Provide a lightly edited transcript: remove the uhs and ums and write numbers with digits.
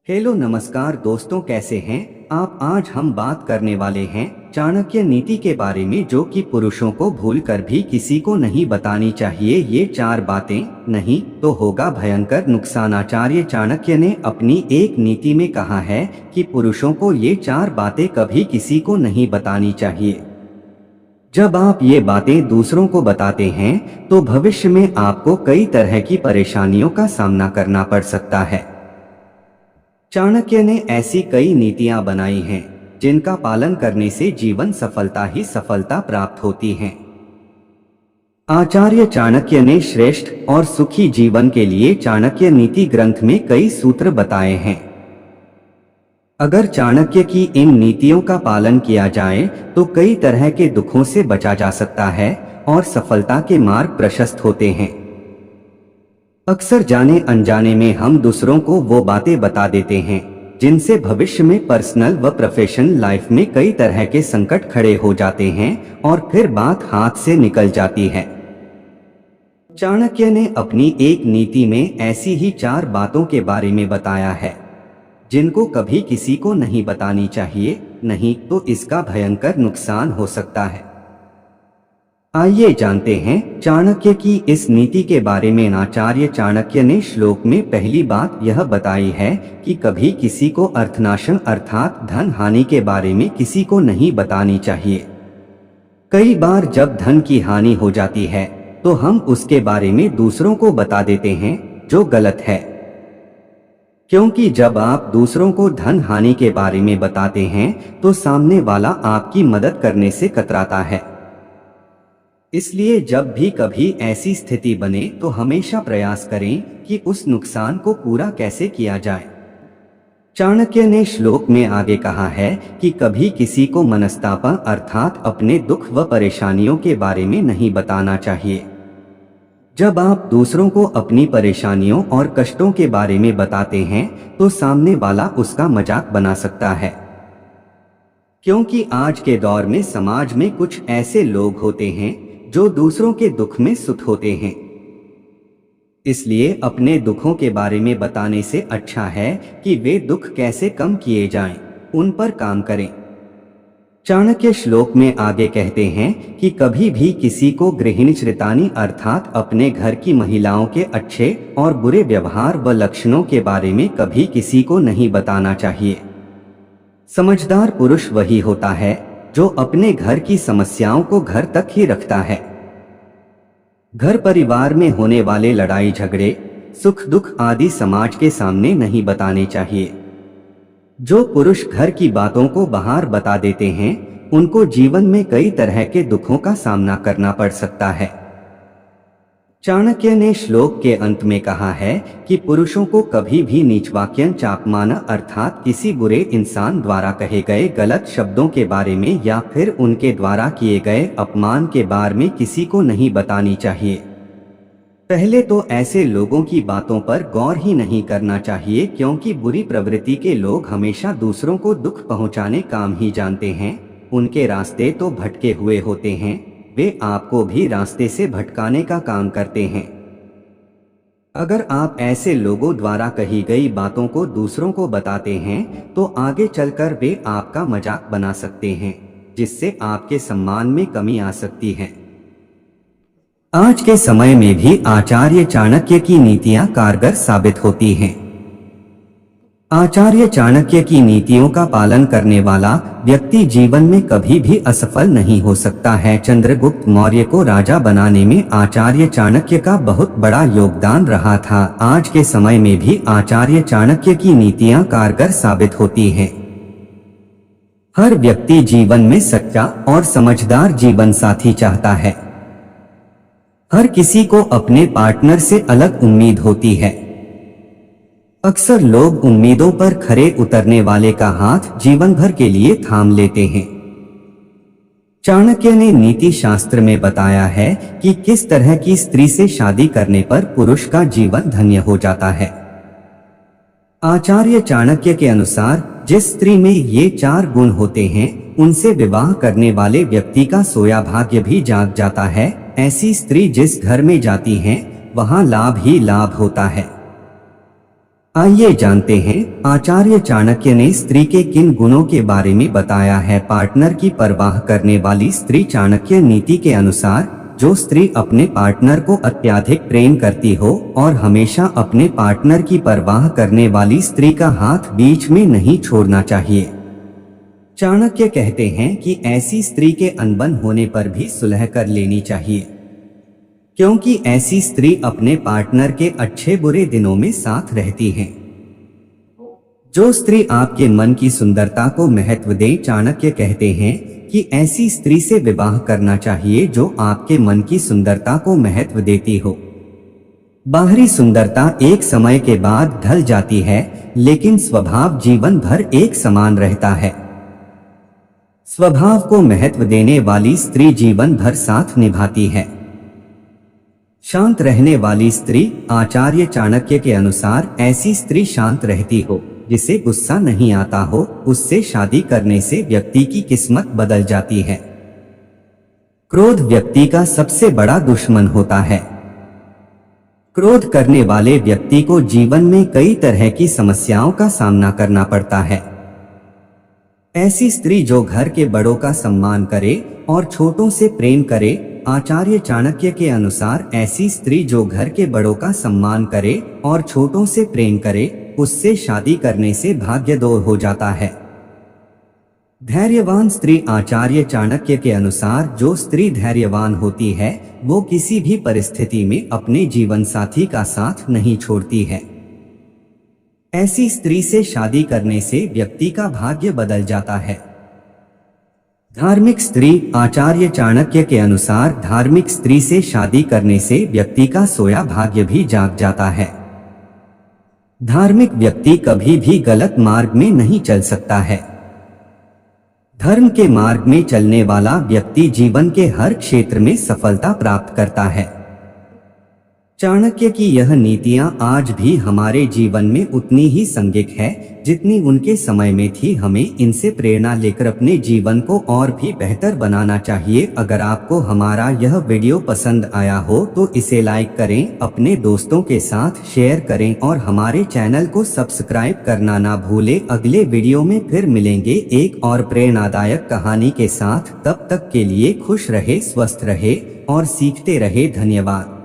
Hello नमस्कार दोस्तों, कैसे हैं आप। आज हम बात करने वाले हैं चाणक्य नीति के बारे में, जो कि पुरुषों को भूलकर भी किसी को नहीं बतानी चाहिए। ये 4 बातें, नहीं तो होगा भयंकर नुकसान। आचार्य चाणक्य ने अपनी एक नीति में कहा है कि पुरुषों को ये 4 बातें कभी किसी को नहीं बतानी चाहिए। जब आप ये बातें दूसरों को बताते हैं तो भविष्य में आपको कई तरह की परेशानियों का सामना करना पड़ सकता है। चाणक्य ने ऐसी कई नीतियां बनाई हैं जिनका पालन करने से जीवन सफलता ही सफलता प्राप्त होती है। आचार्य चाणक्य ने श्रेष्ठ और सुखी जीवन के लिए चाणक्य नीति ग्रंथ में कई सूत्र बताए हैं। अगर चाणक्य की इन नीतियों का पालन किया जाए तो कई तरह के दुखों से बचा जा सकता है और सफलता के मार्ग प्रशस्त होते हैं। अक्सर जाने अनजाने में हम दूसरों को वो बातें बता देते हैं जिनसे भविष्य में पर्सनल व प्रोफेशनल लाइफ में कई तरह के संकट खड़े हो जाते हैं और फिर बात हाथ से निकल जाती है। चाणक्य ने अपनी एक नीति में ऐसी ही 4 बातों के बारे में बताया है जिनको कभी किसी को नहीं बतानी चाहिए, नहीं तो इसका भयंकर नुकसान हो सकता है। आइए जानते हैं चाणक्य की इस नीति के बारे में। आचार्य चाणक्य ने श्लोक में पहली बात यह बताई है कि कभी किसी को अर्थनाशन अर्थात धन हानि के बारे में किसी को नहीं बतानी चाहिए। कई बार जब धन की हानि हो जाती है तो हम उसके बारे में दूसरों को बता देते हैं, जो गलत है। क्योंकि जब आप दूसरों को धन हानि के बारे में बताते हैं तो सामने वाला आपकी मदद करने से कतराता है। इसलिए जब भी कभी ऐसी स्थिति बने तो हमेशा प्रयास करें कि उस नुकसान को पूरा कैसे किया जाए। चाणक्य ने श्लोक में आगे कहा है कि कभी किसी को मनस्ताप अर्थात अपने दुख व परेशानियों के बारे में नहीं बताना चाहिए। जब आप दूसरों को अपनी परेशानियों और कष्टों के बारे में बताते हैं तो सामने वाला उसका मजाक बना सकता है। क्योंकि आज के दौर में समाज में कुछ ऐसे लोग होते हैं जो दूसरों के दुख में सुत होते हैं। इसलिए अपने दुखों के बारे में बताने से अच्छा है कि वे दुख कैसे कम किए जाएं, उन पर काम करें। चाणक्य श्लोक में आगे कहते हैं कि कभी भी किसी को गृहिणीचरितानि अर्थात अपने घर की महिलाओं के अच्छे और बुरे व्यवहार व लक्षणों के बारे में कभी किसी को नहीं बताना चाहिए। समझदार पुरुष वही होता है जो अपने घर की समस्याओं को घर तक ही रखता है। घर परिवार में होने वाले लड़ाई झगड़े, सुख दुख आदि समाज के सामने नहीं बताने चाहिए। जो पुरुष घर की बातों को बाहर बता देते हैं उनको जीवन में कई तरह के दुखों का सामना करना पड़ सकता है। चाणक्य ने श्लोक के अंत में कहा है कि पुरुषों को कभी भी नीचवाक्यं चापमान अर्थात किसी बुरे इंसान द्वारा कहे गए गलत शब्दों के बारे में या फिर उनके द्वारा किए गए अपमान के बारे में किसी को नहीं बतानी चाहिए। पहले तो ऐसे लोगों की बातों पर गौर ही नहीं करना चाहिए, क्योंकि बुरी प्रवृत्ति के लोग हमेशा दूसरों को दुख पहुंचाने काम ही जानते हैं। उनके रास्ते तो भटके हुए होते हैं, वे आपको भी रास्ते से भटकाने का काम करते हैं। अगर आप ऐसे लोगों द्वारा कही गई बातों को दूसरों को बताते हैं तो आगे चलकर वे आपका मजाक बना सकते हैं, जिससे आपके सम्मान में कमी आ सकती है। आज के समय में भी आचार्य चाणक्य की नीतियां कारगर साबित होती हैं। आचार्य चाणक्य की नीतियों का पालन करने वाला व्यक्ति जीवन में कभी भी असफल नहीं हो सकता है। चंद्रगुप्त मौर्य को राजा बनाने में आचार्य चाणक्य का बहुत बड़ा योगदान रहा था। आज के समय में भी आचार्य चाणक्य की नीतियां कारगर साबित होती हैं। हर व्यक्ति जीवन में सच्चा और समझदार जीवन साथी चाहता है। हर किसी को अपने पार्टनर से अलग उम्मीद होती है। अक्सर लोग उम्मीदों पर खरे उतरने वाले का हाथ जीवन भर के लिए थाम लेते हैं। चाणक्य ने नीति शास्त्र में बताया है कि किस तरह की स्त्री से शादी करने पर पुरुष का जीवन धन्य हो जाता है। आचार्य चाणक्य के अनुसार जिस स्त्री में ये 4 गुण होते हैं उनसे विवाह करने वाले व्यक्ति का सोया भाग्य भी जाग जाता है। ऐसी स्त्री जिस घर में जाती है वहां लाभ ही लाभ होता है। आइए जानते हैं आचार्य चाणक्य ने स्त्री के किन गुणों के बारे में बताया है। पार्टनर की परवाह करने वाली स्त्री। चाणक्य नीति के अनुसार जो स्त्री अपने पार्टनर को अत्यधिक प्रेम करती हो और हमेशा अपने पार्टनर की परवाह करने वाली स्त्री का हाथ बीच में नहीं छोड़ना चाहिए। चाणक्य कहते हैं कि ऐसी स्त्री के अनबन होने पर भी सुलह कर लेनी चाहिए, क्योंकि ऐसी स्त्री अपने पार्टनर के अच्छे बुरे दिनों में साथ रहती है। जो स्त्री आपके मन की सुंदरता को महत्व दे, चाणक्य कहते हैं कि ऐसी स्त्री से विवाह करना चाहिए जो आपके मन की सुंदरता को महत्व देती हो। बाहरी सुंदरता एक समय के बाद ढल जाती है, लेकिन स्वभाव जीवन भर एक समान रहता है। स्वभाव को महत्व देने वाली स्त्री जीवन भर साथ निभाती है। शांत रहने वाली स्त्री। आचार्य चाणक्य के अनुसार ऐसी स्त्री शांत रहती हो, जिसे गुस्सा नहीं आता हो, उससे शादी करने से व्यक्ति की किस्मत बदल जाती है। क्रोध व्यक्ति का सबसे बड़ा दुश्मन होता है। क्रोध करने वाले व्यक्ति को जीवन में कई तरह की समस्याओं का सामना करना पड़ता है। ऐसी स्त्री जो घर के बड़ों का सम्मान करे और छोटों से प्रेम करे। आचार्य चाणक्य के अनुसार ऐसी स्त्री जो घर के बड़ों का सम्मान करे और छोटों से प्रेम करे, उससे शादी करने से भाग्य दूर हो जाता है। धैर्यवान स्त्री। आचार्य चाणक्य के अनुसार जो स्त्री धैर्यवान होती है, वो किसी भी परिस्थिति में अपने जीवन साथी का साथ नहीं छोड़ती है। ऐसी स्त्री से शादी करने से व्यक्ति का भाग्य बदल जाता है। धार्मिक स्त्री। आचार्य चाणक्य के अनुसार धार्मिक स्त्री से शादी करने से व्यक्ति का सोया भाग्य भी जाग जाता है। धार्मिक व्यक्ति कभी भी गलत मार्ग में नहीं चल सकता है। धर्म के मार्ग में चलने वाला व्यक्ति जीवन के हर क्षेत्र में सफलता प्राप्त करता है। चाणक्य की यह नीतियां आज भी हमारे जीवन में उतनी ही संगिक है जितनी उनके समय में थी। हमें इनसे प्रेरणा लेकर अपने जीवन को और भी बेहतर बनाना चाहिए। अगर आपको हमारा यह वीडियो पसंद आया हो तो इसे लाइक करें, अपने दोस्तों के साथ शेयर करें और हमारे चैनल को सब्सक्राइब करना ना भूलें। अगले वीडियो में फिर मिलेंगे एक और प्रेरणादायक कहानी के साथ। तब तक के लिए खुश रहे, स्वस्थ रहे और सीखते रहे। धन्यवाद।